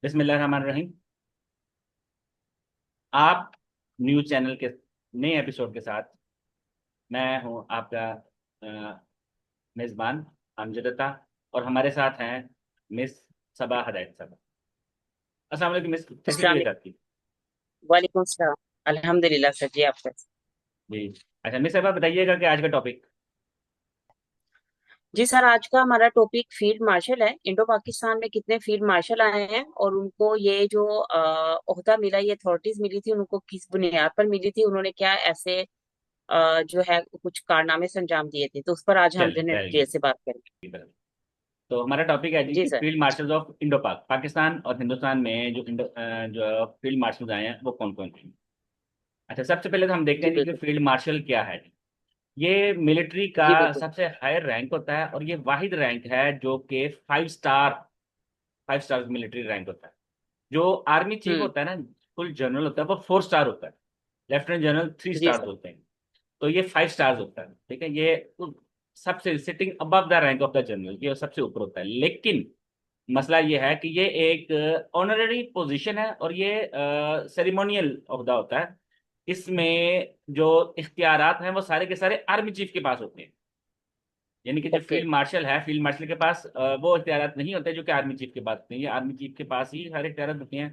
बिस्मिल्लाहिर्रहमानिर्रहीम। आप news channel के नए एपिसोड के साथ मैं हूं आपका मेज़बान अमजदता। और हमारे साथ हैं मिस सबा हदायत साहब। अस्सलाम वालेकुम मिस, कैसी अस्सलाम तबीयत वालेकुम। आपकी? वालेकुम सलाम। अल्हम्दुलिल्लाह सर जी, आप कैसे? जी। अच्छा मिस साहब, आप बताइएगा कि आज का टॉपिक। जी सर, आज का हमारा टॉपिक फील्ड मार्शल है। इंडो पाकिस्तान में कितने फील्ड मार्शल आए हैं और उनको ये जो ओहदा मिला, ये अथॉरिटीज मिली थी, उनको किस बुनियाद पर मिली थी, उन्होंने क्या ऐसे जो है कुछ कारनामे से अंजाम दिए थे, तो उस पर आज हम चल जनरल वेरी डिटेल से बात करेंगे। गुड। तो हमारा टॉपिक है जी जी कि sir. Field marshals of Indo पाक, पाकिस्तान और हिंदुस्तान में जो फील्ड मार्शल्स आए हैं वो कौन कौन थे। अच्छा, सबसे पहले तो हम देखते जी हैं जी कि बिल्कुल। फील्ड मार्शल क्या है। ये मिलिट्री का जी बिल्कुल। सबसे हायर रैंक होता है और ये वाहिद रैंक है जो कि फाइव स्टार मिलिट्री रैंक होता है। जो आर्मी चीफ हम्म। होता है ना, फुल जनरल होता है, वो 4 स्टार होता है। Lieutenant general three G stars sir. होते हैं। तो ये 5 स्टार्स होता है, ठीक है। ये सबसे sitting above the rank of the general, ये सबसे ऊपर होता है। लेकिन मसला ये है कि ये एक ऑनररी पोजीशन है और ये सेरिमोनियल ओहदा होता है। इसमें जो इख्तियारात हैं वो सारे के सारे आर्मी चीफ के पास होते हैं। यानी कि जो ओके। फील्ड मार्शल है, फील्ड मार्शल के पास वो इख्तियारात नहीं होते जो कि आर्मी चीफ के पास होते हैं। ये आर्मी चीफ के पास ही सारे इख्तियारात होते हैं।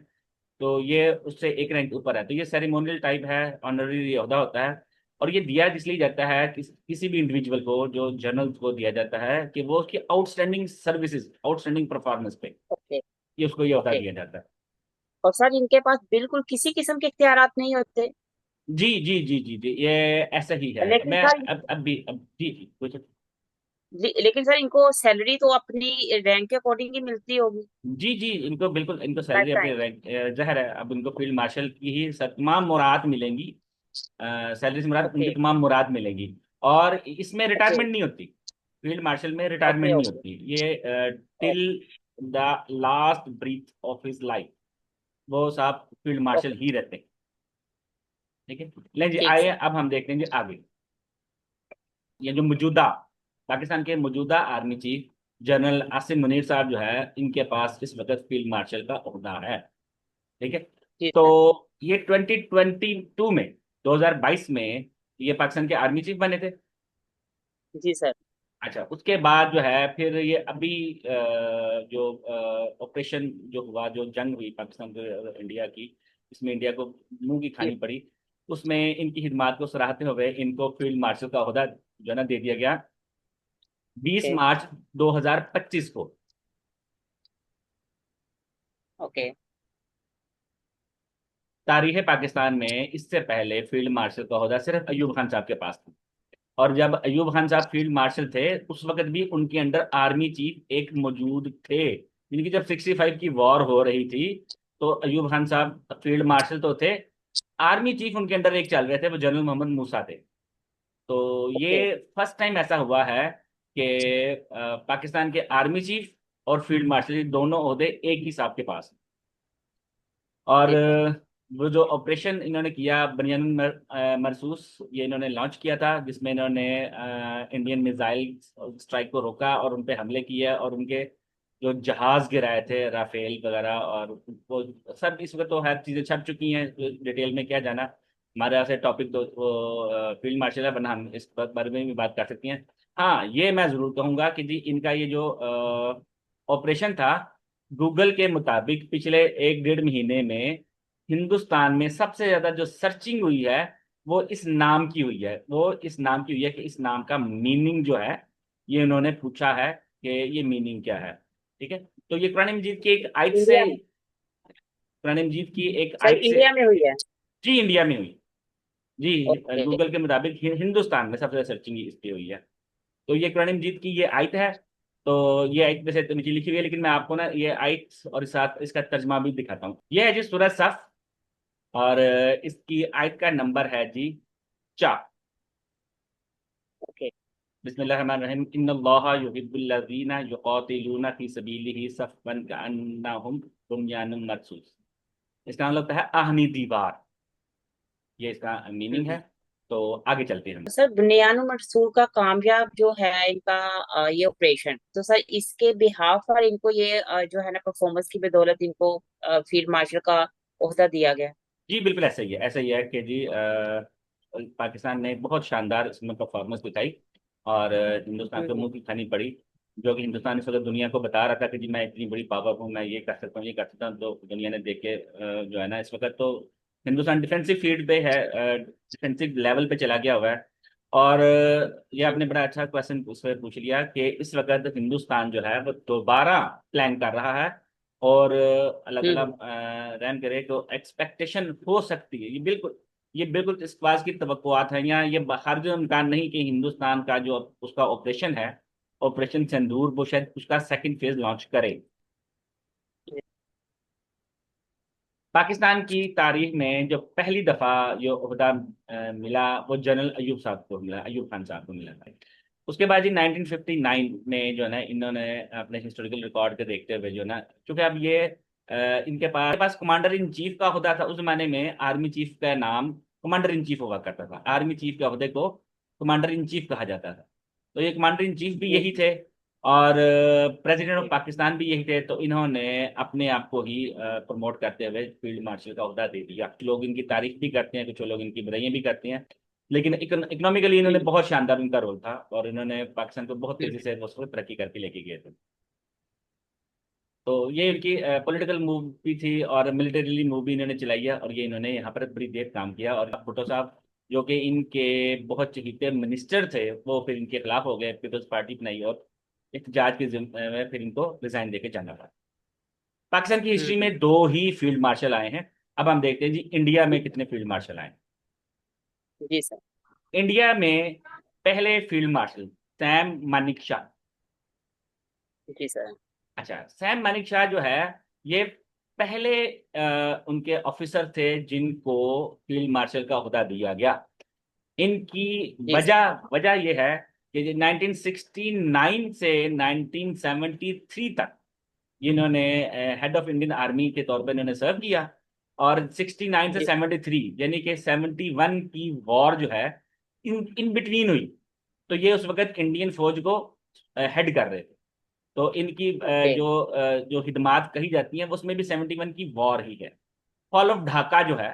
तो ये उससे एक रैंक ऊपर है। तो ये सेरेमोनियल टाइप है, ऑनररी ओहदा होता है। और ये दिया इसलिए जाता है किसी भी इंडिविजुअल को, जो जनरल को दिया जाता है कि वो उसकी आउटस्टैंडिंग सर्विसेज, आउटस्टैंडिंग परफॉर्मेंस पे ओके। ये उसको ये ओहदा ओके। दिया जाता है। और सर, इनके पास बिल्कुल किसी किस्म के इख्तियारात नहीं होते? जी जी जी जी जी, ये ऐसा ही है। लेकिन मैं सर, अब जी जी कुछ। लेकिन सर इनको सैलरी तो अपनी रैंक के अकॉर्डिंग ही मिलती होगी। जी जी, इनको बिल्कुल, इनको लाइफ सैलरी अपनी टाइम। रैंक जहर है। अब इनको फील्ड मार्शल की ही तमाम मुराद मिलेंगी। सैलरी से मुराद ओके। उनकी तमाम मुराद मिलेंगी। और इसमें ओके। रिटायरमेंट नहीं होती। फील्ड मार्शल में ओके। रिटायरमेंट नहीं ओके। होती। ये till the last breath of his life वो साहब फील्ड मार्शल ओके। ही रहते हैं। ठीक है। ले जी, ठीक आइए सर। अब हम देखते हैं जी आगे। ये जो मौजूदा पाकिस्तान के मौजूदा army chief general Asim Munir साहब जो है, इनके पास इस वक्त फील्ड मार्शल का ओहदा है। ठीक है। जी तो सर। ये 2022 में, 2022 में ये पाकिस्तान के आर्मी चीफ बने थे। जी सर। अच्छा, उसके बाद जो है फिर ये अभी जो ऑपरेशन जो हुआ, जो जंग हुई पाकिस्तान को इंडिया की, इसमें इंडिया को मुंह की जी। खानी पड़ी। उसमें इनकी खिदमात को सराहते हुए इनको फील्ड मार्शल का ओहदा जो है ना दे दिया गया, 20 ओके। मार्च 2025 को। ओके। तारीख पाकिस्तान में इससे पहले फील्ड मार्शल का ओहदा सिर्फ अयूब खान साहब के पास था। और जब अयूब खान साहब फील्ड मार्शल थे उस वक्त भी उनके अंडर आर्मी चीफ एक मौजूद थे। यानी कि जब 65 की वॉर हो रही थी तो अयूब खान साहब फील्ड मार्शल तो थे, आर्मी चीफ उनके अंडर एक चल रहे थे, वो जनरल मोहम्मद मूसा थे। तो ओके। ये फर्स्ट टाइम ऐसा हुआ है कि पाकिस्तान के आर्मी चीफ और फील्ड मार्शल ये दोनों ओहदे एक ही साहब के पास हैं। और जी सर। वो जो ऑपरेशन इन्होंने किया बनियानुल मरसूस, ये इन्होंने लॉन्च किया था, जिसमें इन्होंने इंडियन मिसाइल स्ट्राइक को रोका और उन पे हमले किए और उनके जो जहाज गिराए थे राफेल वगैरह। और वो सब इस वक्त तो हर चीज़ें छप चुकी हैं, डिटेल में क्या जाना। हमारे यहाँ से टॉपिक तो वो फील्ड मार्शल है, वरना हम इस बारे में भी बात कर सकते हैं। हाँ, ये मैं ज़रूर कहूँगा कि जी इनका ये जो ऑपरेशन था, गूगल के मुताबिक पिछले 1 डेढ़ महीने में हिंदुस्तान में सबसे ज्यादा जो सर्चिंग हुई है वो इस नाम की हुई है। वो इस नाम की हुई है कि इस नाम का मीनिंग जो है, ये इन्होंने पूछा है कि ये मीनिंग क्या है। ठीक है। तो ये कुरान मजीद की एक आयत से, इंडिया में? कुरान मजीद की एक सर आयत से। इंडिया में हुई है? जी, इंडिया में हुई। जी, ओके। गूगल के मुताबिक हिंदुस्तान में सबसे ज्यादा सर्चिंग इस पे हुई है। तो ये कुरान मजीद की ये आयत है। तो ये आयत वैसे तो नीचे लिखी हुई है, लेकिन मैं आपको ना ये आयत और साथ इसका तर्जमा भी दिखाता हूँ। ये है जी सूरह सफ। और इसकी आयत का नंबर है जी 4। ओके। बिस्मिल्लाहिर्रहमानिर्रहीम। इन्नल्लाहा युहिब्बुल्लज़ीना युक़ातिलूना फ़ी सबीलिही सफ़्फ़न कअन्नहुम बुन्यानुम मरसूस। इसका मतलब होता है आहनी दीवार। ये इसका मीनिंग है। हम्म। तो आगे चलते हैं हम। सर बुनियानुर मरसूल का कामयाब जो है इनका ये ऑपरेशन, तो सर इसके बिहाफ पर इनको ये जो है ना परफॉर्मेंस की बदौलत इनको फील्ड मार्शल का ओहदा दिया गया। जी बिल्कुल ऐसा ही है, ऐसा ही है कि जी पाकिस्तान ने बहुत शानदार इसमें परफॉर्मेंस दिखाई और हिंदुस्तान को हम्म। मुंह की खानी पड़ी। जो कि हिंदुस्तान इस वक्त दुनिया को बता रहा था कि जी मैं इतनी बड़ी पावर हूँ, मैं ये कर सकता हूँ, ये कर सकता हूँ। तो दुनिया ने देख के जो है ना, इस वक्त तो हिंदुस्तान डिफेंसिव फील्ड पे है, डिफेंसिव लेवल पे चला गया हुआ है। और ये आपने बड़ा अच्छा क्वेश्चन उसमें पूछ लिया कि इस वक्त हिंदुस्तान जो है वो दोबारा प्लान कर रहा है। और अल्लाह ताला हम्म। रहम करे तो एक्सपेक्टेशन हो सकती है, ये बिल्कुल इस बात की तवक्कुआत है, या ये हर जो इम्कान नहीं कि हिंदुस्तान का जो उसका ऑपरेशन है, ऑपरेशन सिंदूर, वो शायद उसका सेकंड फेज लॉन्च करे। पाकिस्तान की तारीख में जो पहली दफा जो ओहदा मिला वो जनरल अयूब साहब को मिला, अयूब खान साहब को मिला था। उसके बाद जी 1959 में जो है ना, इन्होंने अपने हिस्टोरिकल रिकॉर्ड के देखते हुए जो है ना, क्योंकि अब ये इनके पास कमांडर इन चीफ का ओहदा था। उस जमाने में आर्मी चीफ का नाम कमांडर इन चीफ हुआ करता था, आर्मी चीफ के ओहदे को कमांडर इन चीफ कहा जाता था। तो ये कमांडर इन चीफ भी यही थे और प्रेसिडेंट ऑफ पाकिस्तान भी यही थे। तो इन्होंने अपने आप को ही प्रमोट करते हुए फील्ड मार्शल का ओहदा दे दिया। कुछ लोग इनकी तारीफ भी करते हैं, कुछ लोग इनकी बुराइयां भी करते हैं, लेकिन इकोनॉमिकली इन्होंने बहुत शानदार उनका रोल था और इन्होंने पाकिस्तान को बहुत तेजी से उस वक्त तरक्की करके लेके गए थे। तो ये इनकी पॉलिटिकल मूव भी थी और मिलिटरीली मूव भी इन्होंने चलाई है, और ये इन्होंने यहाँ पर बड़ी देर काम किया। और भुट्टो साहब जो कि इनके बहुत चहीते मिनिस्टर थे, वो फिर इनके खिलाफ हो गए, पीपल्स पार्टी बनाई और एहतजाज के में फिर इनको रिजाइन देके जाना पड़ा। पाकिस्तान की हिस्ट्री में दो ही फील्ड मार्शल आए हैं। अब हम देखते हैं जी इंडिया में कितने फील्ड मार्शल आए। जी सर। इंडिया में पहले field marshal Sam Manik Shah. जी सर। अच्छा, सैम मानिक शाह जो है, ये पहले उनके ऑफिसर थे जिनको फील्ड मार्शल का ओहदा दिया गया। इनकी जी सर। वजह वजह यह है कि 1969 से 1973 तक इन्होंने हेड ऑफ इंडियन आर्मी के तौर पर इन्होंने सर्व किया। और 69 से जी 73 यानी कि 71 की वॉर जो है, इन इन बिटवीन हुई। तो ये उस वक्त इंडियन फौज को हेड कर रहे थे। तो इनकी ओके। जो खिदमात कही जाती हैं उसमें भी 71 की वॉर ही है। फॉल ऑफ ढाका जो है,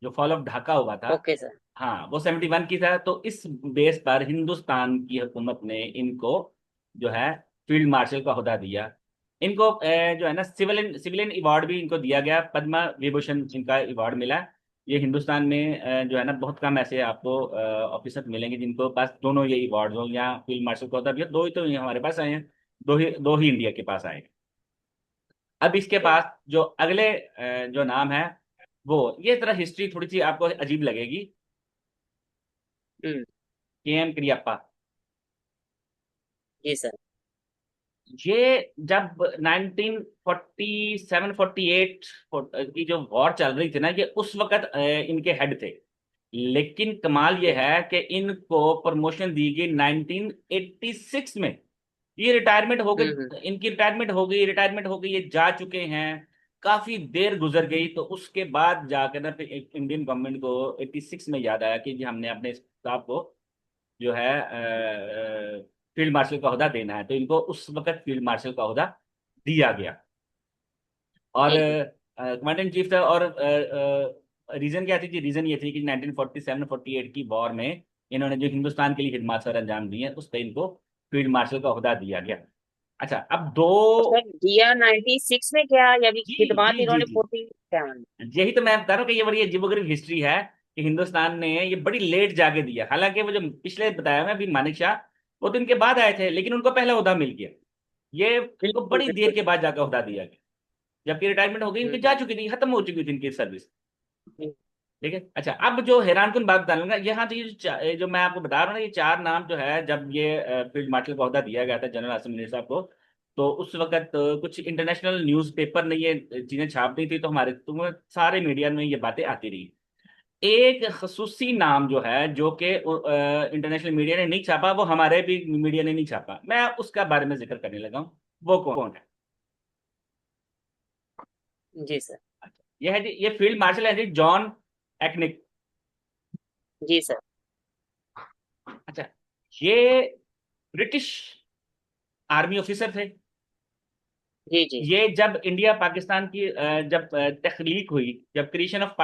जो फॉल ऑफ ढाका हुआ था, ओके सर। हाँ वो 71 की था। तो इस बेस पर हिंदुस्तान की हुकूमत ने इनको जो है फील्ड मार्शल का ओहदा दिया। इनको जो है ना सिविलियन सिविलियन अवार्ड भी इनको दिया गया, पद्मा विभूषण इनका अवार्ड मिला। ये हिंदुस्तान में जो है ना बहुत कम ऐसे आपको ऑफिसर मिलेंगे जिनको पास दोनों ये अवार्ड हो, या फील्ड मार्शल का ओहदा भी हो। दो ही तो ये हमारे पास आए हैं, दो ही इंडिया के पास आए हैं। अब इसके ओके। पास जो अगले जो नाम है, वो ये तरह हिस्ट्री थोड़ी सी आपको अजीब लगेगी। हम्म। के एम करियप्पा। जी सर। ये जब 1947 48 की जो वॉर चल रही थी ना, ये उस वक्त इनके हेड थे। लेकिन कमाल ये ओके। है कि इनको प्रमोशन दी गई 1986 में। ये रिटायरमेंट हो गई, हम्म। इनकी रिटायरमेंट हो गई, ये जा चुके हैं। काफी देर गुजर गई, तो उसके बाद जाकर ना फिर इंडियन गवर्नमेंट को 86 में याद आया कि जी हमने अपने स्टाफ को जो है फील्ड मार्शल का ओहदा देना है। तो इनको उस वक्त फील्ड मार्शल का ओहदा दिया गया। और ठीक है। कमांडर इन चीफ था। और रीजन क्या थी जी? रीजन ये थी कि 1947 48 की वॉर में इन्होंने जो हिंदुस्तान के लिए खिदमत सर अंजाम दी है, उस पर इनको फील्ड मार्शल का ओहदा दिया गया। अच्छा, अब दो। तो सर दिया 96 में क्या, या भी जी खिदमत जी जी इन्होंने जी 47? यही तो मैं बता रहा हूँ कि ये बड़ी अजीबोगरीब हिस्ट्री है कि हिंदुस्तान ने ये बड़ी लेट जाके दिया। हालांकि वो जो पिछले बताया मैं अभी मानिक शाह, वो तो इनके बाद आए थे, लेकिन उनको पहला ओहदा मिल गया। ये इनको बिल्कुल बड़ी देर बिल्कुल। के बाद जाकर ओहदा दिया गया, जबकि रिटायरमेंट हो गई, इनकी जा हम्म। चुकी थी, खत्म हो चुकी थी इनकी सर्विस। हम्म। ठीक है। अच्छा, अब जो हैरानकुन बात बता लूंगा, यहाँ तो ये ये जो मैं आपको बता रहा हूँ ना, ये चार नाम जो है, जब ये फील्ड मार्शल का ओहदा दिया गया था जनरल आसिम मुनीर साहब को, तो उस वक्त कुछ इंटरनेशनल न्यूज़पेपर ने ये चीजें छाप दी थी। तो हमारे तुम्हें सारे मीडिया में ये बातें आती रही। एक खसूसी नाम जो है, जो कि इंटरनेशनल मीडिया ने नहीं छापा, वो हमारे भी मीडिया ने नहीं छापा, मैं उसका बारे में जिक्र करने लगा हूँ। वो कौन है? जी सर। ये है जी, ये फील्ड मार्शल है जी, जॉन एक्निक। जी सर। अच्छा, ये ब्रिटिश आर्मी ऑफिसर थे। जी जी ये जब इंडिया पाकिस्तान की जब तख्लीक हुई, जब creation of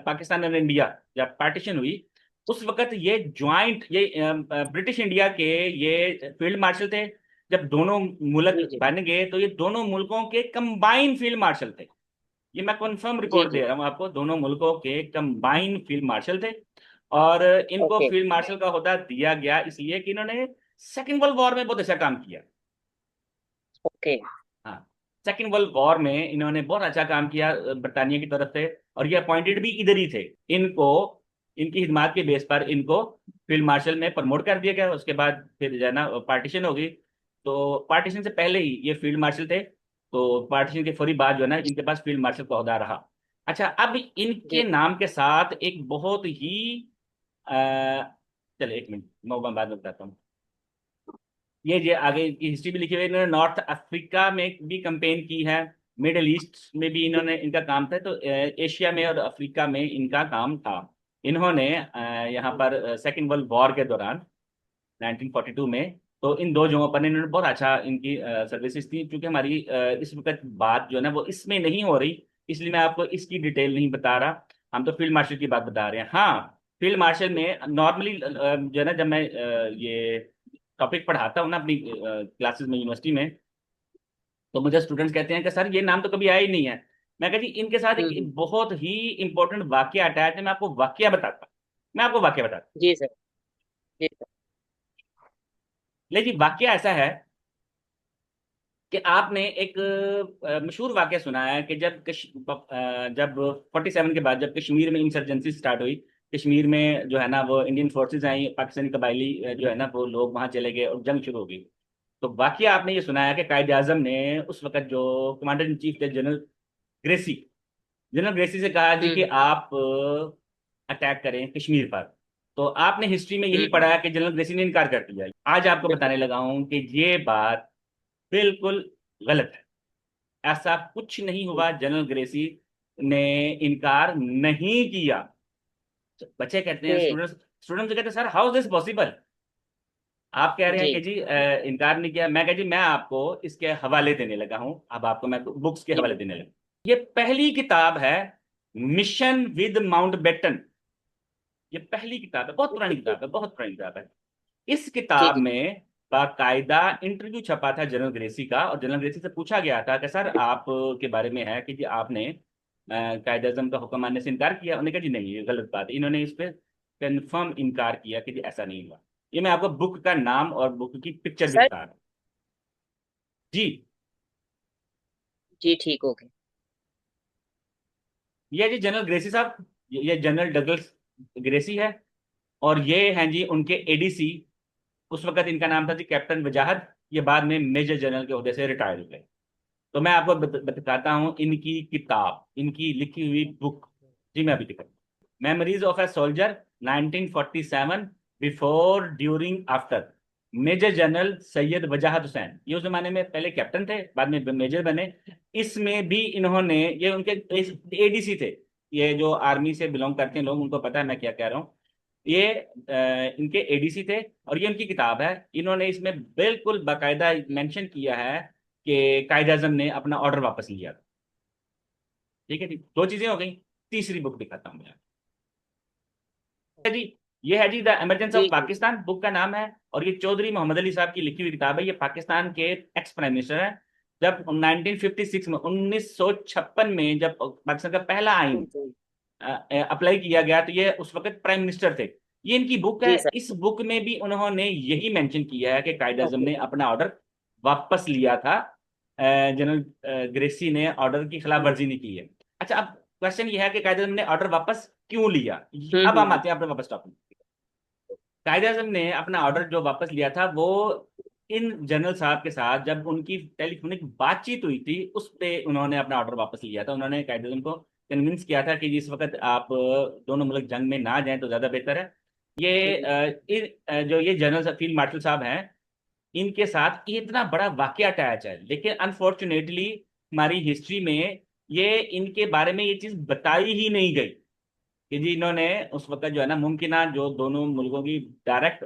Pakistan and India, जब पार्टीशन हुई, उस वक्त ये ज्वाइंट, ये ब्रिटिश इंडिया के ये फील्ड मार्शल थे। जब दोनों मुल्क जी जी बन गए तो ये दोनों मुल्कों के कंबाइन फील्ड मार्शल थे। ये मैं कंफर्म जी रिकॉर्ड दे जी। रहा हूँ आपको, दोनों मुल्कों के कंबाइन फील्ड मार्शल थे। और इनको ओके फील्ड मार्शल का ओहदा दिया गया इसलिए कि इन्होंने सेकेंड वर्ल्ड वॉर में बहुत अच्छा काम किया। ओके। हाँ, सेकेंड वर्ल्ड वॉर में इन्होंने बहुत अच्छा काम किया ब्रिटानिया की तरफ से। और ये अपॉइंटेड भी इधर ही थे। इनको, इनकी खिदमात के बेस पर इनको फील्ड मार्शल में प्रमोट कर दिया गया। उसके बाद फिर जो है ना पार्टीशन हो गई। तो पार्टीशन से पहले ही ये फील्ड मार्शल थे, तो पार्टीशन के फौरी बाद जो है ना इनके पास फील्ड मार्शल का ओहदा रहा। अच्छा, अब इनके जी नाम के साथ एक बहुत ही अ, चलिए एक मिनट, मैं बाद में बताता हूँ। ये आगे की हिस्ट्री भी लिखी हुई है। इन्होंने नॉर्थ अफ्रीका में भी कंपेन की है, मिडिल ईस्ट में भी जी इन्होंने, इनका काम था। तो एशिया में और अफ्रीका में इनका काम था। इन्होंने यहाँ पर सेकेंड वर्ल्ड वॉर के दौरान 1942 में, तो इन दो जगहों पर इन्होंने बहुत अच्छा इनकी सर्विसेज थी। क्योंकि हमारी इस वक्त बात जो है ना वो इसमें नहीं हो रही, इसलिए मैं आपको इसकी डिटेल नहीं बता रहा। हम तो फील्ड मार्शल की बात बता रहे हैं। हाँ, फील्ड मार्शल में नॉर्मली जो है ना, जब मैं ये टॉपिक पढ़ाता हूँ ना अपनी क्लासेस में यूनिवर्सिटी में, तो मुझे स्टूडेंट्स कहते हैं कि सर ये नाम तो कभी आया ही नहीं है। मैं कहा जी इनके साथ हम्म। एक बहुत ही इंपॉर्टेंट वाक्य अटैच है, मैं आपको वाक्य बताता हूँ। मैं आपको वाक्य बताता हूँ। जी सर। जी सर। लेकिन वाक्य ऐसा है कि आपने एक मशहूर वाक़या सुना है कि जब 47 के बाद जब कश्मीर में इंसर्जेंसी स्टार्ट हुई, कश्मीर में जो है ना वो इंडियन फोर्सेस आई, पाकिस्तानी कबायली जो है ना वो लोग वहां चले गए और जंग शुरू हो गई। तो वाक़या आपने ये सुना है कि कायद आजम ने उस वक्त जो कमांडर इन चीफ थे, ग्रेसी जनरल ग्रेसी से कहा जी कि हम्म आप अटैक करें कश्मीर पर। तो आपने हिस्ट्री में यही हम्म। पढ़ा है कि जनरल ग्रेसी ने इनकार कर दिया। आज आपको बिल्कुल। बताने लगा हूं कि ये बात बिल्कुल गलत है। ऐसा कुछ नहीं हुआ, जनरल ग्रेसी ने इनकार नहीं किया। बच्चे कहते हैं, ओके। स्टूडेंट्स कहते हैं sir how is this possible. आप कह रहे हैं जी कि जी इनकार नहीं किया। मैं कह जी मैं आपको इसके हवाले देने लगा हूं। अब आपको मैं बुक्स के जी हवाले देने लगा। ये पहली किताब है, मिशन विद माउंटबेटन। ये पहली किताब है, बहुत पुरानी किताब है, बहुत पुरानी किताब है। इस जी किताब जी। में बाकायदा इंटरव्यू छपा था जनरल ग्रेसी का, और जनरल ग्रेसी से पूछा गया था कि सर आप के बारे में है कि जी आपने कायद आजम का हुक्म मानने से इनकार किया। उन्होंने कहा जी नहीं, ये गलत बात है। इन्होंने इस पे कंफर्म इनकार किया कि जी ऐसा नहीं हुआ। ये मैं आपको बुक का नाम और बुक की पिक्चर भी सर। बता रहा हूँ। जी, जी ठीक हो गए। ये जी जनरल ग्रेसी साहब, ये जनरल डगलस ग्रेसी है। और ये हैं जी उनके एडीसी। उस वक्त इनका नाम था जी कैप्टन वजाहत। ये बाद में मेजर जनरल के ओहदे से रिटायर हो गए। तो मैं आपको बताता हूँ इनकी किताब, इनकी लिखी हुई बुक। जी मैं अभी दिखा, memories of a soldier 1947, before during after, major general Syed Wajahat Hussain. ये उस जमाने में पहले कैप्टन थे, बाद में मेजर बने। इसमें भी इन्होंने, ये उनके एडीसी थे। ये जो आर्मी से बिलोंग करते हैं लोग उनको पता है मैं क्या कह रहा हूँ। ये इनके एडीसी थे। और ये उनकी किताब है। इन्होंने इसमें बिल्कुल बाकायदा मेंशन किया है कि कायद आजम ने अपना ऑर्डर वापस लिया। ठीक है जी, दो चीजें हो गई। तीसरी बुक दिखाता हूँ मैं। है जी, ये है जी द इमरजेंसी ऑफ जी जी। पाकिस्तान, बुक का नाम है। और ये चौधरी मोहम्मद अली साहब की लिखी हुई किताब है। ये पाकिस्तान के एक्स प्राइम मिनिस्टर है। जब 1956 में, 1956 में जब पाकिस्तान का पहला आइन बिल्कुल। अप्लाई किया गया, तो ये उस वक्त प्राइम मिनिस्टर थे। ये इनकी बुक है। जी सर। इस बुक में भी उन्होंने यही मेंशन किया है कि कायद आजम ओके। ने अपना ऑर्डर वापस लिया था। जनरल ग्रेसी ने ऑर्डर की खिलाफ वर्जी नहीं की है। अच्छा, अब क्वेश्चन ये है कि कायद आजम ने ऑर्डर वापस क्यों लिया। अब हम हम्म। आते हैं अपने वापस टॉपिक। कायद आजम ने अपना ऑर्डर जो वापस लिया था वो इन जनरल साहब के साथ जब उनकी टेलीफोनिक बातचीत हुई थी, उस पे उन्होंने अपना ऑर्डर वापस लिया था। उन्होंने कायद आजम को कन्विंस किया था कि जिस वक्त आप दोनों मुल्क जंग में ना जाएं तो ज्यादा बेहतर है। ये जो ये जनरल फील्ड मार्शल साहब हैं, इनके साथ ये इतना बड़ा वाकया अटैच है। लेकिन अनफॉर्चुनेटली हमारी हिस्ट्री में ये इनके बारे में ये चीज बताई ही नहीं गई कि जी इन्होंने उस वक्त जो है ना मुमकिन जो दोनों मुल्कों की डायरेक्ट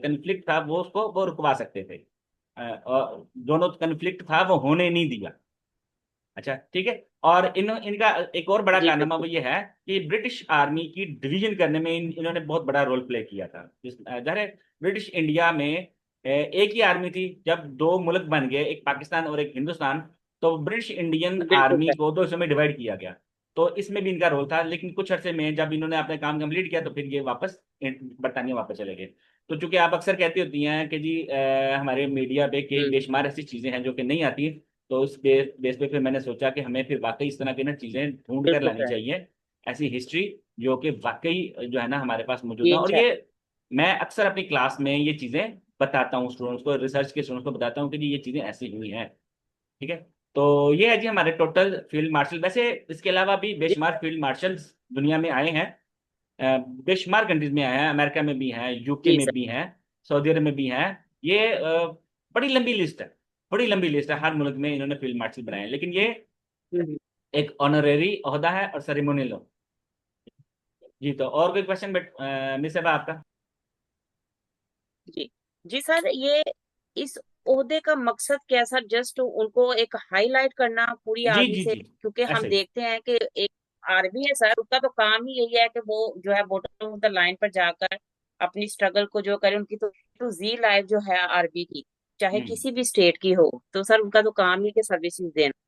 कन्फ्लिक्ट था वो उसको वो रुकवा सकते थे। और दोनों कन्फ्लिक्ट था वो होने नहीं दिया। अच्छा ठीक है। और इनका एक और बड़ा जी कारनामा वो बिल्कुल। ये है कि ब्रिटिश आर्मी की डिवीजन करने में इन्होंने बहुत बड़ा रोल प्ले किया था। जाहिर है ब्रिटिश इंडिया में एक ही आर्मी थी। जब दो मुल्क बन गए, एक पाकिस्तान और एक हिंदुस्तान, तो ब्रिटिश इंडियन बिल्कुल आर्मी सर। को दो हिस्सों में डिवाइड किया गया। तो इसमें भी इनका रोल था, लेकिन कुछ अरसे में जब इन्होंने अपना काम कंप्लीट किया तो फिर ये वापस बरतानिया वापस चले गए। तो चूंकि आप अक्सर कहती होती हैं कि जी हमारे मीडिया पे कई हम्म। बेशुमार ऐसी चीजें हैं जो कि नहीं आती, तो उस बेस पे फिर मैंने सोचा कि हमें फिर वाकई इस तरह की ना चीजें ढूंढ कर बिल्कुल लानी सर। चाहिए, ऐसी हिस्ट्री जो कि वाकई जो है ना हमारे पास मौजूद जी है। और इंशा। ये मैं अक्सर अपनी क्लास में ये चीजें बताता हूँ स्टूडेंट्स को, रिसर्च के स्टूडेंट्स को बताता हूँ कि जी ये चीजें ऐसी हुई हैं। ठीक है। तो ये है जी हमारे टोटल फील्ड मार्शल। वैसे इसके अलावा भी जी बेशुमार फील्ड मार्शल्स दुनिया में आए हैं। बेशुमार कंट्रीज में आए हैं, अमेरिका में भी हैं, यूके जी में सर। भी हैं, सऊदी अरब में भी हैं। ये बड़ी लंबी लिस्ट है, बड़ी लंबी लिस्ट है। हर मुल्क में इन्होंने फील्ड मार्शल बनाए हैं, लेकिन ये हम्म। एक ऑनरेरी ओहदा है और सेरेमोनियल हो। जी तो और कोई क्वेश्चन मिस है आपका? जी। जी सर, ये इस ओहदे का मकसद क्या है सर? जस्ट उनको एक हाईलाइट करना पूरी जी आर्मी जी से? जी। क्योंकि हम ऐसे ही। देखते हैं कि एक आर्मी है सर, उसका तो काम ही यही है कि वो जो है बॉटम ऑफ द लाइन पर जाकर अपनी स्ट्रगल को जो करे। उनकी तो जी लाइफ जो है आर्मी की, चाहे हम्म। किसी भी स्टेट की हो, तो सर उनका तो काम ही के सर्विसेज देना।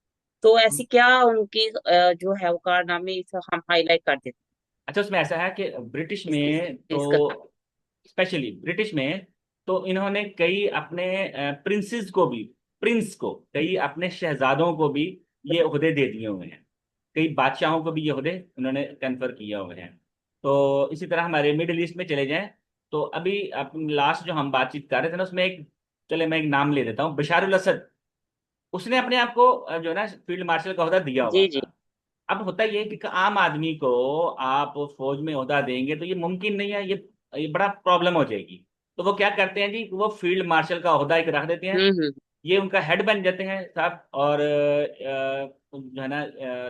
तो ऐसी क्या उनकी जो है वो कारनामे इस हम हाईलाइट कर देते अच्छा, उसमें ऐसा है कि ब्रिटिश हैं में इसका। तो स्पेशली ब्रिटिश में तो इन्होंने कई अपने प्रिंसेस को भी, प्रिंस को, कई अपने शहजादों को भी ये ओहदे दे दिए हुए हैं। कई बादशाहों को भी ये ओहदे उन्होंने कन्फर किए हुए हैं। तो इसी तरह हमारे मिडिल ईस्ट में चले जाएं, तो अभी लास्ट जो हम बातचीत कर रहे थे ना उसमें एक, चले मैं एक नाम ले देता हूँ, बशारुल असद। उसने अपने आप को जो है ना फील्ड मार्शल का ओहदा दिया हुआ जी जी। था। अब होता ये है कि आम आदमी को आप फौज में ओहदा देंगे तो ये मुमकिन नहीं है, ये बड़ा प्रॉब्लम हो जाएगी। तो वो क्या करते हैं जी, वो फील्ड मार्शल का ओहदा एक रख देते हैं। हम्म। ये उनका हेड बन जाते हैं साहब। और जो है ना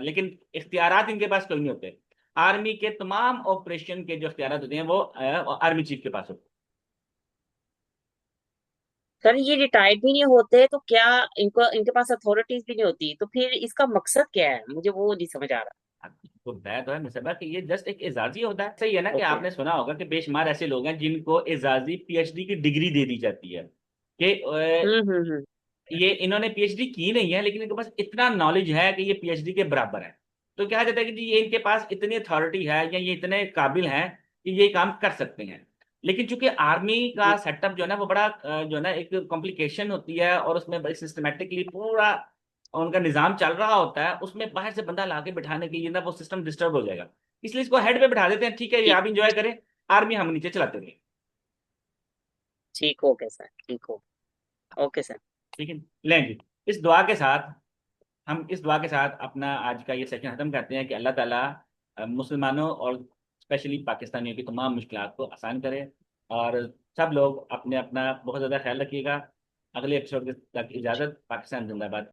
लेकिन इख्तियारात इनके पास कोई नहीं होते। आर्मी के तमाम ऑपरेशन के जो इख्तियारात होते हैं वो आर्मी चीफ के पास होते सर ये रिटायर्ड भी नहीं होते तो क्या इनको इनके पास अथॉरिटीज भी नहीं होती? तो फिर इसका मकसद क्या है? मुझे वो नहीं समझ आ रहा। हैं। तो मैं तो है मिसबा कि ये जस्ट एक एजाजी होता है। सही है ना कि ओके। आपने सुना होगा कि बेशुमार ऐसे लोग हैं जिनको एजाजी पीएचडी की डिग्री दे दी जाती है कि हम्म। ये इन्होंने पीएचडी की नहीं है लेकिन इनके पास इतना नॉलेज है कि ये पीएचडी के बराबर है। तो कहा जाता है कि जी ये इनके पास इतनी अथॉरिटी है या ये इतने काबिल हैं कि ये काम कर सकते हैं। लेकिन चूंकि आर्मी का जी सेटअप जो है ना वो बड़ा जो है ना एक कॉम्प्लिकेशन होती है, और उसमें बड़ी सिस्टमेटिकली पूरा उनका निजाम चल रहा होता है, उसमें बाहर से बंदा लाके बिठाने के लिए ना वो सिस्टम डिस्टर्ब हो जाएगा। इसलिए इसको हेड पे बिठा देते हैं, ठीक है ये ठीक। आप इंजॉय करें, आर्मी हम नीचे चलाते रहिए। ठीक हो गया सर, ठीक हो। Okay sir. ठीक है। लें जी, इस दुआ के साथ हम इस दुआ के साथ अपना आज का ये सेशन खत्म करते हैं कि अल्लाह ताला मुसलमानों और स्पेशली पाकिस्तानियों की तमाम मुश्किलात को आसान करे। और सब लोग अपने अपना बहुत ज़्यादा ख्याल रखिएगा। अगले एपिसोड तक इजाज़त। पाकिस्तान जिंदाबाद।